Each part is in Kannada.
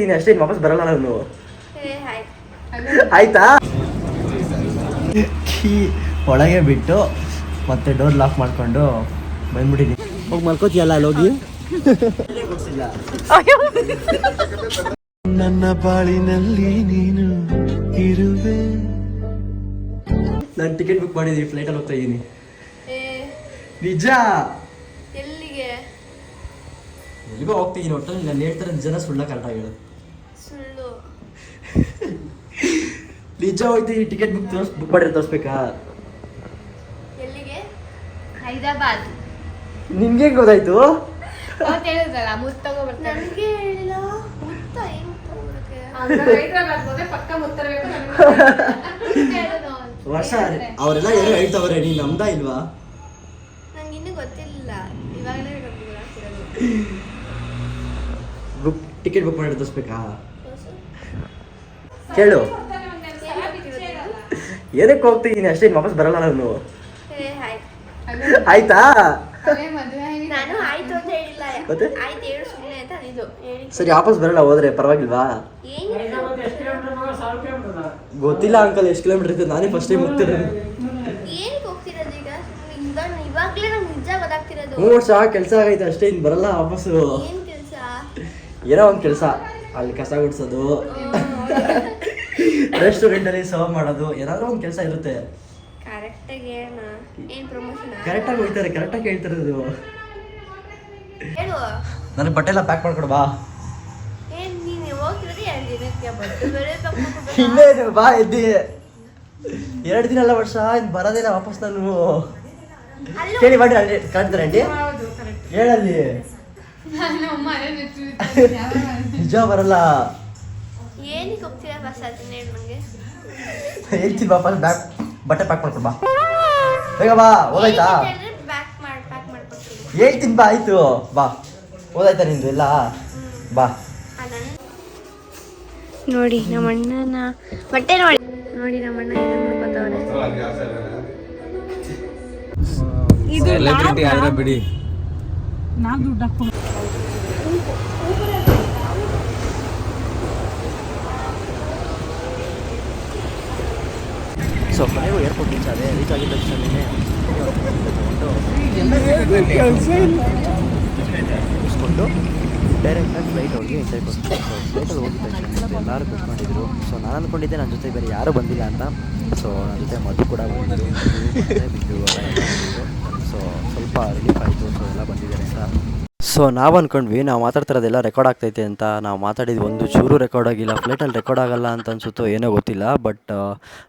ನೀನು ಅಷ್ಟೇ ವಾಪಸ್ ಬರಲ್ಲ ನಾನು. ಆಯ್ತಾ? ಕೀ ಒಳಗೆ ಬಿಟ್ಟು ಮತ್ತೆ ಡೋರ್ ಲಾಕ್ ಮಾಡ್ಕೊಂಡು ಬಂದ್ಬಿಟ್ಟಿದ್ದೀನಿ. ಹೋಗಿ ಮಲ್ಕೋತಿಯಲ್ಲ ಅಲ್ಲಿ ಹೋಗಿ. ನನ್ನ ಬಾಳಿನಲ್ಲಿ ನೀನು ಇರುವೆ. ನಾನು ಟಿಕೆಟ್ ಬುಕ್ ಮಾಡಿದ್ದೀನಿ, ಫ್ಲೈಟಲ್ಲಿ ಹೋಗ್ತಾ ಇದ್ದೀನಿ. ನಿಜ? ಎಲ್ಲಿಗೆ? ಎಲ್ಲಿಗೋ ಹೋಗ್ತಿದ್ದೀನಿ. ಒಟ್ಟಲ್ಲಿ ನಾನು ಹೇಳ್ತಾರೆ ನಿಜನ ಸುಳ್ಳ ಕರೆಕ್ಟಾಗಿ ಹೇಳು. ಸುಳ್ಳು. ನಿಜ ಹೋಗ್ತೀನಿ. ಟಿಕೆಟ್ ಬುಕ್ ಮಾಡಿದ್ರೆ ತೋರಿಸ್ಬೇಕಾ? ಎಲ್ಲಿಗೆ? ಹೈದರಾಬಾದ್. ನಿಮ್ಗೆ ಗೊತ್ತಾಯ್ತು? ಹೇಳಿದ್ರಲ್ಲ ಮುತ್ತು ತಗೋಬರ್ತೀನಿ. ನನಗೆ ಹೇಳಿಲ್ಲ. ಮುತ್ತ ಹೆಂಗ್ ತಗೋಬರಕ್ಕೆ? ಹೈದರಾಬಾದ್ ಹೋದ್ರೆ ಪಕ್ಕ ಮುತ್ತು ತರಬೇಕು. ವರ್ಷ ಅವರೆಲ್ಲ ಏನೋ ಹೇಳ್ತವ್ರೆ, ನೀನು ನಮ್ದ ಇಲ್ವಾ? ನಂಗೆ ಇನ್ನೂ ಗೊತ್ತಿಲ್ಲ, ಇವಾಗಲೇ ಗೊತ್ತಿರೋದು. ಟಿಕೆಟ್ ಬುಕ್ ಮಾಡಿ ತೋರಿಸ್ಬೇಕಾ? ಕೇಳು. ಏನಕ್ಕೆ ಹೋಗ್ತಿದ್ದೀನಿ ಅಷ್ಟೇ, ವಾಪಸ್ ಬರಲ್ಲ ನಾನು. ಆಯ್ತಾ? ನಾನು ಆಯ್ತು ಅಂತ ಹೇಳಿಲ್ಲ. ಆಯ್ತು ಹೇಳು ಸುಮ್ಮನೆ ಅಂತ ಅಂದಿದ್ದು. ಸರಿ ವಾಪಸ್ ಬರಲ್ಲ ಹೋದ್ರೆ ಪರವಾಗಿಲ್ವಾ? ಗೊತ್ತಿಲ್ಲ ಅಂಕಲ್ ಎಷ್ಟು ಕಿಲೋಮೀಟರ್ ಇರ್ತದೆ. ನಾನೇ ಫಸ್ಟ್ ಟೈಮ್ ಹೋಗ್ತಿರೋದು. ಏನಕ್ಕೆ ಹೋಗ್ತಿರೋದು ಈಗ? ಇವಾಗಲೇ ನಂಗೆ ನಿಜ ಗೊತ್ತಾಗ್ತಿರೋದು. 3 ವರ್ಷ ಕೆಲಸ ಆಗೈತೆ ಅಷ್ಟೇ, ಇನ್ನು ಬರಲ್ಲ ವಾಪಸ್ಸು. ಏನು ಕೆಲಸ? ಏನೋ ಒಂದು ಕೆಲಸ, ಅಲ್ಲಿ ಕಸ ಗುಡಿಸೋದು, ರೆಸ್ಟೋರೆಂಟಲ್ಲಿ ಸರ್ವ್ ಮಾಡೋದು, ಏನಾದರೂ ಒಂದು ಕೆಲಸ ಇರುತ್ತೆ. ಕರೆಕ್ಟಾಗಿ ಹೇಳೋಣ. ಏನು ಪ್ರಮೋಷನ್? ಕರೆಕ್ಟಾಗಿ ಹೋಗ್ತಾರೆ, ಕರೆಕ್ಟಾಗಿ ಹೇಳ್ತಿರೋದು. ಹೇಳು. ನನಗೆ ಬಟ್ಟೆ ಎಲ್ಲ ಪ್ಯಾಕ್ ಮಾಡ್ಕೊಡು ಬಾ. ಏನು ನೀನು ಹೋಗ್ತಿರೋದು 2 ದಿನಕ್ಕೆ? ಬಟ್ಟೆ ಬೇರೆ ಇನ್ನೇನು ಬಾ ಎದ್ದಿ. 2 ದಿನ ಅಲ್ಲ ವರ್ಷ, ಇನ್ನು ಬರೋದಿಲ್ಲ ವಾಪಸ್ ನಾನು. ಕೇಳಿ ಮಾಡಿ ಕರೆಕ್ತಾರೆ ಆಂಟಿ ಹೇಳಲ್ಲಿ. ನಿಜ ಬರಲ್ಲ. ಏನಕ್ಕೆ ಹೋಗ್ತೀರಾ ಬಸ್? ಅದನ್ನ ಹೇಳು ನನಗೆ. ಹೇಳ್ತೀನಿ ಬಾ, ಫಸ್ಟ್ ಬ್ಯಾಗ್ ಬಟ್ಟೆ ಪ್ಯಾಕ್ ಮಾಡ್ಕೊಡು ಬಾ, ಬೇಗ ಬಾ. ಹೋದಾಯ್ತಾ? ಪ್ಯಾಕ್ ಮಾಡ್ಕೊಡ್ತೀನಿ. ಹೇಳ್ತೀನಿ ಬಾ. ಆಯ್ತು ಬಾ. ಹೋದಾಯ್ತಾ ನಿಂದು ಎಲ್ಲ? ಬಾ. ನೋಡಿ ನಮ್ಮ ಅಣ್ಣನ ಬಟ್ಟೆ ನೋಡಿ ನಮ್ಮ ಅಣ್ಣ ಏನು ಮಾಡ್ಕೊತವ್ರೆ. ಸೆಲೆಬ್ರಿಟಿ ಆದ್ರೆ ಬಿಡಿ. ಸೊ ಮನೆಗೂ ಏರ್ಪೋರ್ಟ್ ರೀಚ್ ಆದೆ. ರೀಚ್ ಆಗಿದ್ದ ತಕ್ಷಣನೇ ಮುಗಿಸ್ಕೊಂಡು ಡೈರೆಕ್ಟಾಗಿ ಫ್ಲೈಟ್ ಹೋಗಿ ಎಂಜಾಯ್ ಕೊಡ್ತೀನಿ. ಸೊ ಫ್ಲೈಟಲ್ಲಿ ಹೋಗಿದ ತಕ್ಷಣ ಎಲ್ಲರೂ ಕೂತ್ಕೊಂಡಿದ್ರು. ಸೊ ನಾನು ಅಂದ್ಕೊಂಡಿದ್ದೆ ನನ್ನ ಜೊತೆ ಬೇರೆ ಯಾರೂ ಬಂದಿಲ್ಲ ಅಂತ. ಸೊ ನನ್ನ ಜೊತೆ ಮಧು ಕೂಡ ಬಂದಿದ್ದು, ಬಿದ್ದು ಎಲ್ಲ. ಸೊ ಸ್ವಲ್ಪ ರಿಲೀಫ್ ಆಯಿತು. ಸೊ ಎಲ್ಲ ಬಂದಿದ್ದಾರೆ ಅಂತ. ಸೊ ನಾವು ಅಂದ್ಕೊಂಡ್ವಿ ನಾವು ಮಾತಾಡ್ತಿರೋದೆಲ್ಲ ರೆಕಾರ್ಡ್ ಆಗ್ತೈತೆ ಅಂತ. ನಾವು ಮಾತಾಡಿದ್ದು ಒಂದು ಚೂರು ರೆಕಾರ್ಡ್ ಆಗಿಲ್ಲ. ಫ್ಲೈಟಲ್ಲಿ ರೆಕಾರ್ಡ್ ಆಗಲ್ಲ ಅಂತ ಅನ್ಸುತ್ತೋ ಏನೋ ಗೊತ್ತಿಲ್ಲ. ಬಟ್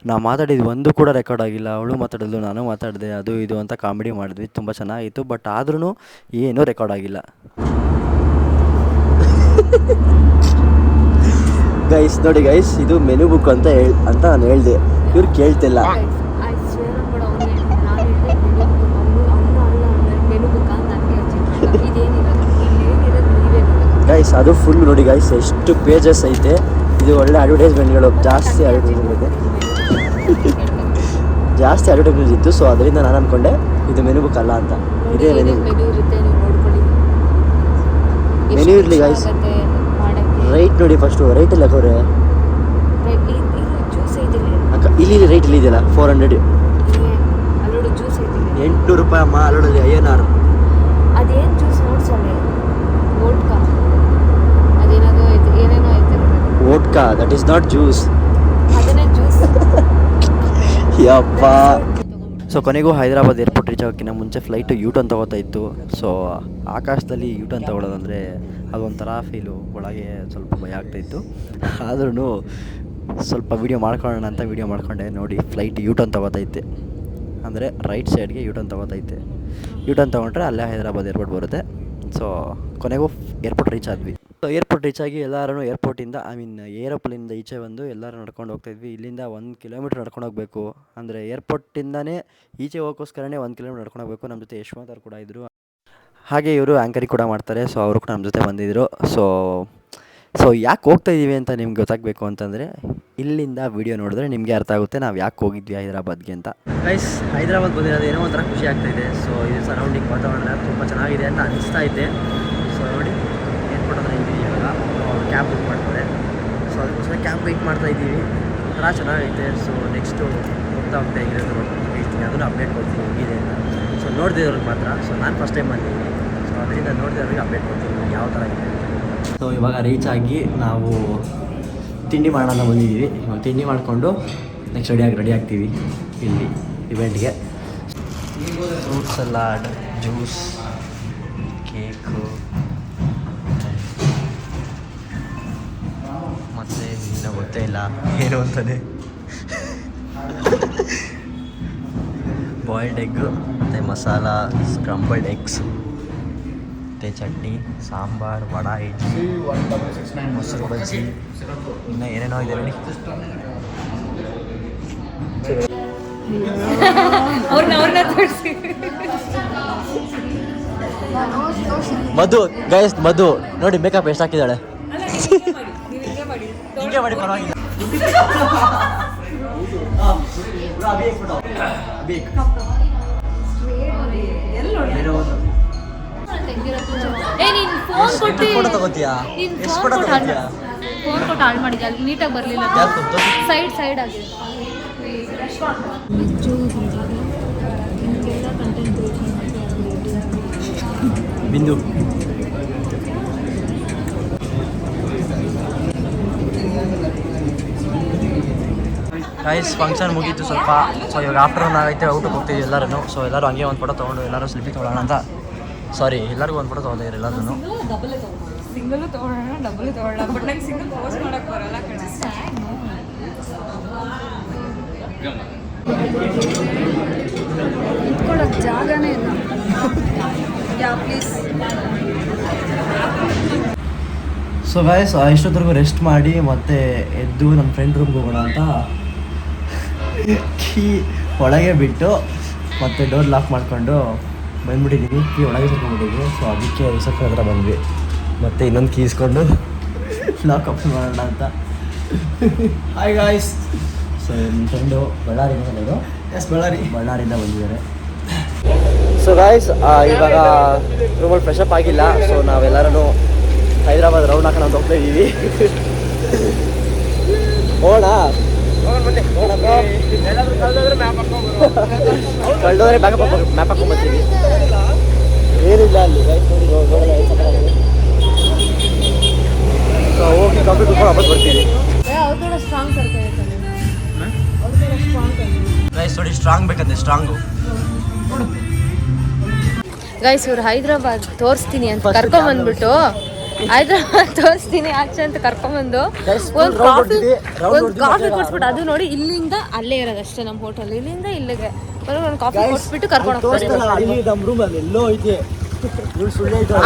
ನಾವು ಮಾತಾಡಿದ್ದು ಒಂದು ಕೂಡ ರೆಕಾರ್ಡ್ ಆಗಿಲ್ಲ. ಅವಳು ಮಾತಾಡಿದ್ಲು, ನಾನು ಮಾತಾಡಿದೆ, ಅದು ಇದು ಅಂತ ಕಾಮಿಡಿ ಮಾಡಿದ್ವಿ. ತುಂಬ ಚೆನ್ನಾಗಿತ್ತು. ಬಟ್ ಆದ್ರೂ ಏನೂ ರೆಕಾರ್ಡ್ ಆಗಿಲ್ಲ. ಗೈಸ್ ನೋಡಿ ಗೈಸ್, ಇದು ಮೆನು ಬುಕ್ ಅಂತ ನಾನು ಹೇಳಿದೆ. ಇವ್ರು ಕೇಳ್ತಿಲ್ಲ. ಗೈಸ್ ಅದು ಫುಲ್ ನೋಡಿ ಗೈಸ್, ಎಷ್ಟು ಪೇಜಸ್ ಐತೆ. ಇದು ಒಳ್ಳೆ ಅಡ್ವರ್ಟೈಸ್ಮೆಂಟ್ಗಳು, ಜಾಸ್ತಿ ಅಡ್ವರ್ಟೈಸ್ಮೆಂಟ್ ಇತ್ತು. ಸೊ ಅದರಿಂದ ನಾನು ಅಂದ್ಕೊಂಡೆ ಇದು ಮೆನು ಬುಕ್ ಅಲ್ಲ ಅಂತ. ಇದೇ ಮೆನು ಇರಲಿ ಗೈಸ್. ರೈಟ್ ನೋಡಿ, ಫಸ್ಟು ರೈಟ್ ಇಲ್ಲ ಕೋರೆ ಅಕ್ಕ. ಇಲ್ಲಿ ರೈಟ್ ಇಲ್ಲಿ ಇದೆಯಲ್ಲ 400 800 ರೂಪಾಯಿ ಅಮ್ಮ. ಅಲ್ಲೋಡಲ್ಲಿ INR. ಅದೇನು ಜ್ಯೂಸ್ ನೋಡ್ಸಲ್ಲ? ವೋಡ್ಕಾ ಅದೇನದು ಏನೇನೋ ಐತೆ. Vodka that is not juice. ಅದನ್ನೇ ಜ್ಯೂಸ್. ಯಪ್ಪ. ಸೊ ಕೊನೆಗೂ ಹೈದರಾಬಾದ್ ಏರ್ಪೋರ್ಟ್ ರೀಚ್ ಆಗೋಕ್ಕಿಂತ ಮುಂಚೆ ಫ್ಲೈಟು ಯೂಟರ್ನ್ ತೊಗೋತಾ ಇತ್ತು. ಸೊ ಆಕಾಶದಲ್ಲಿ ಯೂಟರ್ನ್ ತೊಗೊಳೋದಂದರೆ ಅದೊಂಥರ ಫೀಲು. ಒಳಗೆ ಸ್ವಲ್ಪ ಭಯ ಆಗ್ತಾಯಿತ್ತು. ಆದ್ರೂ ಸ್ವಲ್ಪ ವೀಡಿಯೋ ಮಾಡ್ಕೊಳ್ಳೋಣ ಅಂತ ವೀಡಿಯೋ ಮಾಡ್ಕೊಂಡೆ. ನೋಡಿ ಫ್ಲೈಟ್ ಯೂಟರ್ನ್ ತೊಗೋತೈತೆ, ಅಂದರೆ ರೈಟ್ ಸೈಡ್ಗೆ ಯೂಟರ್ನ್ ತೊಗೋತೈತೆ. ಯೂಟರ್ನ್ ತೊಗೊಂಡ್ರೆ ಅಲ್ಲೇ ಹೈದರಾಬಾದ್ ಏರ್ಪೋರ್ಟ್ ಬರುತ್ತೆ. ಸೊ ಕೊನೆಗೂ ಏರ್ಪೋರ್ಟ್ ರೀಚ್ ಆದ್ವಿ. ಸೊ ಏರ್ಪೋರ್ಟ್ ರೀಚ್ ಆಗಿ ಎಲ್ಲರೂ ಏರ್ಪೋರ್ಟಿಂದ ಏರೋಪ್ಲೇನಿಂದ ಈಚೆ ಬಂದು ಎಲ್ಲರೂ ನಡ್ಕೊಂಡು ಹೋಗ್ತಾಯಿದ್ವಿ. ಇಲ್ಲಿಂದ 1 ಕಿಲೋಮೀಟ್ರ್ ನಡ್ಕೊಂಡು ಹೋಗಬೇಕು. ಅಂದರೆ ಏರ್ಪೋರ್ಟಿಂದನೇ ಈಚೆ ಹೋಗೋಕ್ಕೋಸ್ಕರನೇ 1 ಕಿಲೋಮೀಟ್ರ್ ನಡ್ಕೊಂಡು ಹೋಗಬೇಕು. ನಮ್ಮ ಜೊತೆ ಯಶ್ವಂತ್ ಅವ್ರು ಕೂಡ ಇದ್ದರು. ಹಾಗೆ ಇವರು ಆ್ಯಂಕರಿಂಗ್ ಕೂಡ ಮಾಡ್ತಾರೆ. ಸೊ ಅವರು ಕೂಡ ನಮ್ಮ ಜೊತೆ ಬಂದಿದ್ದರು. ಸೊ ಯಾಕೆ ಹೋಗ್ತಾಯಿದ್ದೀವಿ ಅಂತ ನಿಮ್ಗೆ ಗೊತ್ತಾಗಬೇಕು ಅಂತಂದರೆ ಇಲ್ಲಿಂದ ವೀಡಿಯೋ ನೋಡಿದ್ರೆ ನಿಮಗೆ ಅರ್ಥ ಆಗುತ್ತೆ ನಾವು ಯಾಕೆ ಹೋಗಿದ್ವಿ ಹೈದರಾಬಾದ್ಗೆ ಅಂತ. ಗೈಸ್ ಹೈದರಾಬಾದ್ ಬಂದಿರೋದು ಏನೋ ಒಂಥರ ಖುಷಿ ಆಗ್ತಾಯಿದೆ. ಸೊ ಇದು ಸರೌಂಡಿಂಗ್ ವಾತಾವರಣ ತುಂಬ ಚೆನ್ನಾಗಿದೆ ಅಂತ ಅನಿಸ್ತಾ ಇದೆ. ಸೊ ನೋಡಿ ಏರ್ಪೋರ್ಟ್ ಅಂದರೆ ಇವಾಗ ಕ್ಯಾಬ್ ಬುಕ್ ಮಾಡ್ತಾರೆ. ಕ್ಯಾಂಪ್ ವೆಯ್ಟ್ ಮಾಡ್ತಾ ಇದ್ದೀವಿ. ಒಂಥರ ಚೆನ್ನಾಗೈತೆ. ಸೊ ನೆಕ್ಸ್ಟು ಹೋಗ್ತಾ ಹೇಗಿರೋದು ಹೇಳ್ತೀನಿ, ಅದನ್ನು ಅಪ್ಡೇಟ್ ಕೊಡ್ತೀನಿ ಹೋಗಿದೆ ಅಂತ. ಸೊ ನೋಡ್ದಿರೋರಿಗೆ ಮಾತ್ರ. ಸೊ ನಾನು ಫಸ್ಟ್ ಟೈಮ್ ಬಂದಿದ್ದೀನಿ. ಸೊ ಅದರಿಂದ ನೋಡ್ದಿರೋರಿಗೆ ಅಪ್ಡೇಟ್ ಕೊಡ್ತೀನಿ ಯಾವ ಥರ ಇದೆ. ಸೊ ಇವಾಗ ರೀಚ್ ಆಗಿ ನಾವು ತಿಂಡಿ ಮಾಡೋಣ ಬಂದಿದ್ದೀವಿ. ಇವಾಗ ತಿಂಡಿ ಮಾಡಿಕೊಂಡು ನೆಕ್ಸ್ಟ್ ರೆಡಿ ಆಗ್ತೀವಿ ಇಲ್ಲಿ ಇವೆಂಟ್ಗೆ. ಫ್ರೂಟ್ ಸಲಾಡ್, ಜ್ಯೂಸ್, ಕೇಕು ಮತ್ತು ಇನ್ನೂ ಗೊತ್ತೇ ಇಲ್ಲ ಏನು ಅಂತಾನೆ. ಬಾಯ್ಲ್ಡ್ ಎಗ್ಗು ಮತ್ತು ಮಸಾಲ ಸ್ಕ್ರಂಬಲ್ಡ್ ಎಗ್ಸ್ ಮತ್ತು ಚಟ್ನಿ, ಸಾಂಬಾರು, ವಡಾ, ಇಡ್ಲಿ, ಮೊಸರು ಬಜ್ಜಿ, ಇನ್ನೂ ಏನೇನೋ ಇದೆ ನೋಡಿ. ಮಧು ಗೈಸ್, ಮಧು ನೋಡಿ ಮೇಕಪ್ ಎಷ್ಟು ಹಾಕಿದ್ದಾಳೆ. ಹಿಂಗೆ ಮಾಡಿ ಪರವಾಗಿಲ್ಲ. ಫೋಟೋ ತಗೋತೀಯಾ? ಎಷ್ಟು ಫೋಟೋ ತಗೋತೀಯಾ? ಫೋನ್ ಕೊಟ್ಟು ಹಾಳು ಮಾಡಿದ್ದೆ, ಅಲ್ಲಿ ನೀಟಾಗಿ ಬರಲಿಲ್ಲ. ಸೈಡ್ ಆಗಿದೆ. ಬಿಂದು ಗೈಸ್, ಫಂಕ್ಷನ್ ಮುಗೀತು ಸ್ವಲ್ಪ. ಸೊ ಇವಾಗ ಆಫ್ಟರ್ನೂನ್ ಆಗೈತೆ, ಊಟಕ್ಕೆ ಹೋಗ್ತೀವಿ ಎಲ್ಲರೂ. ಸೊ ಎಲ್ಲರೂ ಹಂಗೆ ಒಂದು ಫೋಟೋ ತೊಗೊಂಡು ಎಲ್ಲರೂ ಸ್ಲಿಪ್ಪಿ ತೊಗೊಳ್ಳೋಣ ಅಂತ. ಸಾರಿ, ಎಲ್ಲರಿಗೂ ಒಂದು ಫೋಟೋ ತೊಗೊಂಡಿದ್ರು ಎಲ್ಲರೂ. ಸಿಂಗಲ್ ತೊಗೊಳ್ಳೋಣ, ಡಬಲ್ ತೊಗೊಳ್ಳೋಣ, ಬಟ್ ನಂಗೆ ಸಿಂಗಲ್ ಪೋಸ್ಟ್ ಮಾಡಕ್ಕೆ ಬರಲ್ಲ ಕಣೆ. ಇಟ್ಕೊಳ್ಳೋಕೆ ಜಾಗನೇ ಇಲ್ಲ. ಯಾ ಪ್ಲೀಸ್. ಸೊ ಗೈಸ್, ಇಷ್ಟೊತ್ತರೆಗೂ ರೆಸ್ಟ್ ಮಾಡಿ ಮತ್ತೆ ಎದ್ದು ನನ್ನ ಫ್ರೆಂಡ್ ರೂಮ್ಗೆ ಹೋಗೋಣ ಅಂತ ಕೀ ಒಳಗೆ ಬಿಟ್ಟು ಮತ್ತೆ ಡೋರ್ ಲಾಕ್ ಮಾಡಿಕೊಂಡು ಬಂದ್ಬಿಟ್ಟಿದ್ದೀನಿ. ಕೀ ಒಳಗೆ ಸೇರ್ಕೊಂಡ್ಬಿಟ್ಟಿದ್ವಿ. ಸೊ ಅದಕ್ಕೆ ರಿಸೆಪ್ಷನ್ ಹತ್ರ ಬಂದ್ವಿ. ಮತ್ತು ಇನ್ನೊಂದು ಕೀ ಇಸ್ಕೊಂಡು ಲಾಕ್ ಓಪನ್ ಮಾಡೋಣ ಅಂತ. Hi guys. ಸೊ ನನ್ನ ಫ್ರೆಂಡು ಬಳ್ಳಾರಿಯಿಂದ ಬಂದು ಬಳ್ಳಾರಿಯಿಂದ ಬಂದಿದ್ದಾರೆ. ಸೊ ಗಾಯ್ಸ್, ಇವಾಗ ರೂಮಲ್ಲಿ ಫ್ರೆಶಪ್ ಆಗಿಲ್ಲ. ಸೊ ನಾವೆಲ್ಲರೂ ಹೈದರಾಬಾದ್ ರೌಂಡ್ ಹಾಕೋಣ ಅಂತ ಹೋಗ್ತಾ ಇದ್ದೀವಿ. ಹೋಗೋಣ ಕಳೆದೋದ್ರೆ ಮ್ಯಾಪ್ ಹಾಕೊಂಡ್ಬರ್ತೀವಿ. ಏನಿಲ್ಲ ಅಲ್ಲಿ ಸೊ ಹೋಗಿ ಕಾಫಿ ಕುಡ್ಕೊಂಡು ವಾಪಸ್ ಬರ್ತೀವಿ. ಗೈಸ್ ನೋಡಿ, ಸ್ಟ್ರಾಂಗ್ ಬೇಕಂತೆ, ಸ್ಟ್ರಾಂಗು. ಗೈಸ್, ಇವ್ರು ಹೈದರಾಬಾದ್ ತೋರಿಸ್ತೀನಿ ಅಂತ ಕರ್ಕೊಂಬಂದ್ಬಿಟ್ಟು, ಹೈದರಾಬಾದ್ ತೋರಿಸ್ತೀನಿ ಆಚೆ ಅಂತ ಕರ್ಕೊಂಬಂದು ಒಂದು ಕಾಫಿ ಕೊಡ್ಸ್ಬಿಟ್ಟು, ಅದು ನೋಡಿ ಇಲ್ಲಿಂದ ಅಲ್ಲೇ ಇರೋದು ಅಷ್ಟೇ ನಮ್ಮ ಹೋಟೆಲ್. ಇಲ್ಲಿಂದ ಇಲ್ಲಿಗೆ ಒಂದು ಕಾಫಿ ಕೊಡ್ಸ್ಬಿಟ್ಟು ಕರ್ಕೊಂಡು ಹೋಗ್ತಾರೆ.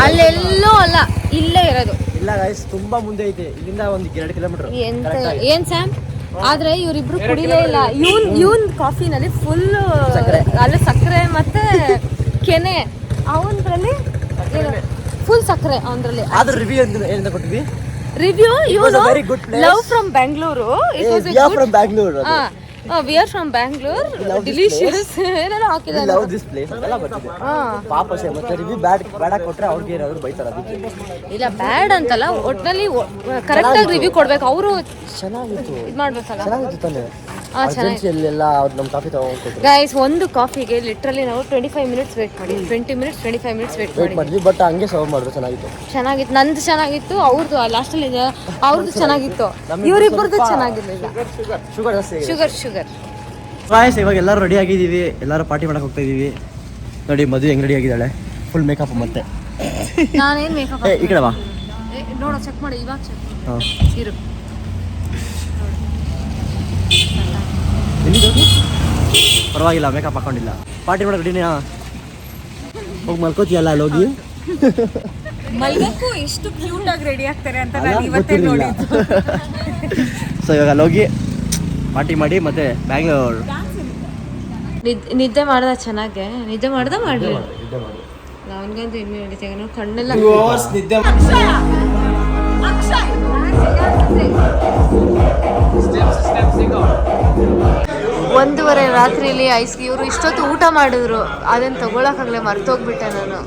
ಅಲ್ಲೆಲ್ಲೋ ಅಲ್ಲ, ಇಲ್ಲೇ ಇರೋದು. ಇಲ್ಲ ಗೈಸ್, ತುಂಬಾ ಮುಂದೆ ಐತೆ. ಇಲ್ಲಿಂದ ಒಂದು 2 ಕಿಲೋಮೀಟರ್. ಏನ್ ಸ್ಯಾಮ್? ಆದ್ರೆ ಇವರಿಬ್ರು ಕುಡಿಲೇ ಇಲ್ಲ. ಇವನ್ ಕಾಫಿನಲ್ಲಿ ಫುಲ್ ಅಲ್ಲೇ ಸಕ್ಕರೆ ಮತ್ತೆ ಕೆನೆ, ಅವನ್ರಲ್ಲಿ ಫುಲ್ ಸಕ್ಕರೆ. ಅವನ್ರಲ್ಲಿ ಆದ್ರೆ ರಿವ್ಯೂ ಏನಿಂದ ಕೊಟ್ಟಿದ್ವಿ? ರಿವ್ಯೂ ಇವನು love from Bangalore. We are from Bangalore, delicious ಏನೇನೋ ಹಾಕಿದ್ದಾರೆ. ಲವ್ ದಿಸ್ ಪ್ಲೇಸ್ ಅಂತೆಲ್ಲ ಬರ್ತಿದೆ. ಪಾಪ ಸೇ ಮತ್ತೆ ರಿವ್ಯೂ ಬ್ಯಾಡ್ ಕೊಟ್ರೆ ಅವ್ರಿಗೆ ಏನಾದ್ರು ಬೈತಾರೆ. ಅದಕ್ಕೆ ಇಲ್ಲ, ಬ್ಯಾಡ್ ಅಂತಲ್ಲ, ಒಟ್ನಲ್ಲಿ ಕರೆಕ್ಟ್ ಆಗಿ ರಿವ್ಯೂ ಕೊಡ್ಬೇಕು. ಅವರು ಚೆನ್ನಾಗಿತ್ತು, ಇದು ಮಾಡ್ಬೇಕಲ್ಲ. ಚೆನ್ನಾಗಿತ್ತು ತಾನೆ. ಅರ್ಜೆನ್ಸಿಯಲ್ಲೆಲ್ಲ ಅವ್ರು ನಮ್ಮ ಕಾಫಿ ತಗೊಂಡ್ಕೊಟ್ರು. ಗೈಸ್, ಒಂದು ಕಾಫಿಗೆ ಲಿಟ್ರಲಿ ನಾವು 25 ಮಿನಿಟ್ಸ್ ವೇಟ್ ಮಾಡಿ, 25 ಮಿನಿಟ್ಸ್ ವೇಟ್ ಮಾಡಿದ್ವಿ. ಬಟ್ ಹಂಗೆ ಸರ್ವ್ ಮಾಡಿದ್ರು, ಚೆನ್ನಾಗಿತ್ತು. ನಂದು ಚೆನ್ನಾಗಿತ್ತು, ಅವ್ರದ್ದು ಲಾಸ್ಟಲ್ಲಿ ಅವ್ರದ್ದು ಚೆನ್ನಾಗಿತ್ತು, ಇವರಿಬ್ಬರದ್ದು ಚೆನ್ನಾಗಿರ್ಲಿಲ್ಲ. ಶುಗರ್. ಬಾಯ್ಸ್, ಇವಾಗ ಎಲ್ಲರೂ ರೆಡಿ ಆಗಿದ್ದೀವಿ. ಎಲ್ಲರೂ ಪಾರ್ಟಿ ಮಾಡಕ್ಕೆ ಹೋಗ್ತಾ ಇದ್ದೀವಿ. ನೋಡಿ ಮದುವೆ ಹೆಂಗೆ ರೆಡಿ ಆಗಿದ್ದಾಳೆ, ಫುಲ್ ಮೇಕಪ್. ಮತ್ತೆ ನಾನೇನು ಮೇಕಪ್ ಈ ಕಡೆ ಬಾ ನೋಡೋ, ಚೆಕ್ ಮಾಡಿ ಇವಾಗ. ಇರು, ಪರವಾಗಿಲ್ಲ, ಮೇಕಪ್ ಹಾಕೊಂಡಿಲ್ಲ. ಪಾರ್ಟಿ ಮಾಡಕ್ಕೆ ರೆಡಿನಾ? ಹೋಗಿ ಮಲ್ಕೋತೀಯಲ್ಲ ಅಲ್ಲಿ ಹೋಗಿ. ಮಲ್ಗಕ್ಕೂ ಎಷ್ಟು ಕ್ಯೂಟ್ ಆಗಿ ರೆಡಿ ಆಗ್ತಾರೆ ಅಂತ ನಾನು ಇವತ್ತೇ ನೋಡಿದ್ದು. ಸೊ ಇವಾಗ ಅಲ್ಲಿ ಹೋಗಿ ಪಾರ್ಟಿ ಮಾಡಿ ಮತ್ತೆ ಬ್ಯಾಂಗ್ಳೂರ್. ನಿದ್ದೆ ಮಾಡ್ದ ಚೆನ್ನಾಗೆ? ನಿದ್ದೆ ಮಾಡ್ದ ಮಾಡಲಿಲ್ಲ? ಅವನಿಗಂತೂ ಇನ್ನೂ ನಡೀತಾಗ ನಾವು ಕಣ್ಣೆಲ್ಲ ನಿದ್ದೆ. ಒಂದೂವರೆ ರಾತ್ರಿಯಲ್ಲಿ ಇವರು ಇಷ್ಟೊತ್ತು ಊಟ ಮಾಡಿದ್ರು, ಅದನ್ನು ತಗೊಳಕ್ಕಾಗಲೇ ಮರ್ತೋಗ್ಬಿಟ್ಟೆ ನಾನು.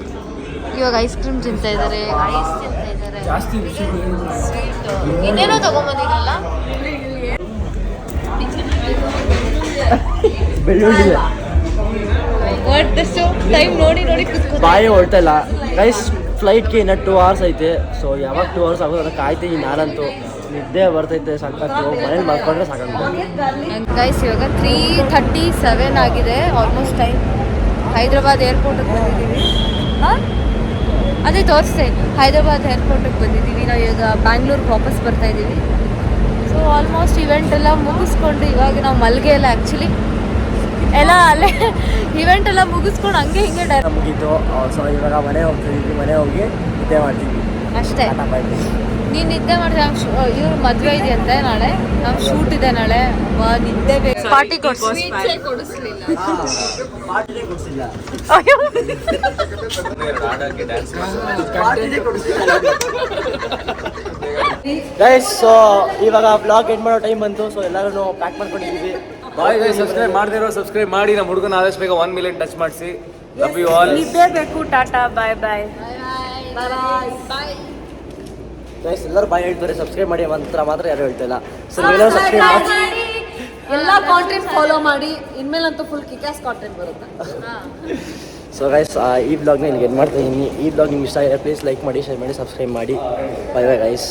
ಇವಾಗ ಐಸ್ ಕ್ರೀಮ್ ತಿಂತಾ ಇದ್ದಾರೆ, ಐಸ್ ತಿಂತಾ ಇದ್ದಾರೆ. ಜಾಸ್ತಿ ಇನ್ನೇನೋ ತಗೊಂಬಂದಿರಲ್ಲ ಬೆಳ್ಳುಳ್ಳಿ ಟೈಮ್ ನೋಡಿ ನೋಡಿ ಕುತ್ಕೊ ಬಾಯಿ ಹೊಳ್ತಾ ಇಲ್ಲ ಗೈಸ್. ಫ್ಲೈಟ್ಗೆ ಇನ್ನು 2 hours ಐತೆ. ಸೊ ಯಾವಾಗ 2 hours ಆಗೋದು ಅದಕ್ಕೆ ಕಾಯ್ತೀನಿ ನಾನಂತೂ. ನಿದ್ದೆ ಬರ್ತೈತೆ ಸಾಕಾಗ್ತು. ಮನೇಲಿ ಮಾಡ್ಕೊಂಡ್ರೆ ಸಾಕಾಗುತ್ತೆ ಗೈಸ್. ಇವಾಗ 3:37 ಆಗಿದೆ ಆಲ್ಮೋಸ್ಟ್ ಟೈಮ್. ಹೈದ್ರಾಬಾದ್ ಏರ್ಪೋರ್ಟಿಗೆ ಬಂದಿದ್ದೀವಿ. ಅದೇ ತೋರಿಸ್ತೆ, ಹೈದ್ರಾಬಾದ್ ಏರ್ಪೋರ್ಟಿಗೆ ಬಂದಿದ್ದೀವಿ. ನಾವು ಇವಾಗ ಬ್ಯಾಂಗ್ಳೂರ್ಗೆ ವಾಪಸ್ ಬರ್ತಾ ಇದ್ದೀವಿ. ಸೊ ಆಲ್ಮೋಸ್ಟ್ ಇವೆಂಟ್ ಎಲ್ಲ ಮುಗಿಸ್ಕೊಂಡು ಇವಾಗ ನಾವು ಮಲ್ಗೆ ಎಲ್ಲ ಆ್ಯಕ್ಚುಲಿ ಎಲ್ಲ ಅಲ್ಲೇ ಇವೆಂಟ್ ಎಲ್ಲ ಮುಗಿಸ್ಕೊಂಡು ಹಂಗೆ ಹಿಂಗೆ ಮುಗೀತು. ಸೊ ಇವಾಗ ಮನೆ ಹೋಗ್ತಿದ್ದೀವಿ. ಮನೆ ಹೋಗಿ ನಿದ್ದೆ ಮಾಡ್ತೀವಿ ಅಷ್ಟೇ. ನೀನು ನಿದ್ದೆ ಮಾಡಿದೆ. ಇವ್ರು ಮದುವೆ ಇದೆಯಂತೆ ನಾಳೆ, ನಾವು ಶೂಟ್ ಇದೆ ನಾಳೆ. ನಿದ್ದೆ ಬೇಕು. ಪಾರ್ಟಿ ಕೊಡಿಸ್ಲಿಲ್ಲ. ಗೈಸ್, ಸೊ ಇವಾಗ ಬ್ಲಾಗ್ ಎಂಡ್ ಮಾಡೋ ಟೈಮ್ ಬಂತು. ಸೊ ಎಲ್ಲರೂ ಪ್ಯಾಕ್ ಮಾಡ್ಕೊಂಡಿದ್ದೀವಿ. ಬಾಯ್ ಸಬ್ಸ್ಕ್ರೈಬ್ ಮಾಡದಿರೋ ಸಬ್ಸ್ಕ್ರೈಬ್ ಮಾಡಿ. ನಮ್ಮ ಹುಡುಗನ ಆದಷ್ಟು ಬೇಗ 1 million ಟಚ್ ಮಾಡಿಸಿ. Love you all. ನಿದ್ದೆ ಬೇಕು. ಟಾಟಾ ಬಾಯ್ ಬಾಯ್ ಬಾಯ್. ಗೈಸ್ ಎಲ್ಲರೂ ಬಾಯ್ ಹೇಳ್ತಾರೆ, ಸಬ್ಸ್ಕ್ರೈಬ್ ಮಾಡಿ ಮಾತ್ರ ಯಾರು ಹೇಳ್ತಾ ಇಲ್ಲ. ಸೊ ಎಲ್ಲರೂ ಸಬ್ಸ್ಕ್ರೈಬ್ ಮಾಡಿ, ಎಲ್ಲ ಕಾಂಟೆಂಟ್ ಫಾಲೋ ಮಾಡಿ. ಇನ್ಮೇಲಂತೂ ಫುಲ್ ಕಿಕ್ಯಾಸ್ ಕಾಂಟೆಂಟ್ ಬರುತ್ತೆ. ಸೊ ಗೈಸ್, ಈ ಬ್ಲಾಗ್ನ ಇಲ್ಲಿಗೆ ಎಂಡ್ ಮಾಡ್ತಾಯಿದ್ದೀನಿ. ಈ ಬ್ಲಾಗ್ ನಿಮ್ಗೆ ಇಷ್ಟ ಆಗಿದೆ ಪ್ಲೀಸ್ ಲೈಕ್ ಮಾಡಿ, ಶೇರ್ ಮಾಡಿ, ಸಬ್ಸ್ಕ್ರೈಬ್ ಮಾಡಿ. ಬಾಯ್ ಬಾಯ್ ಗೈಸ್.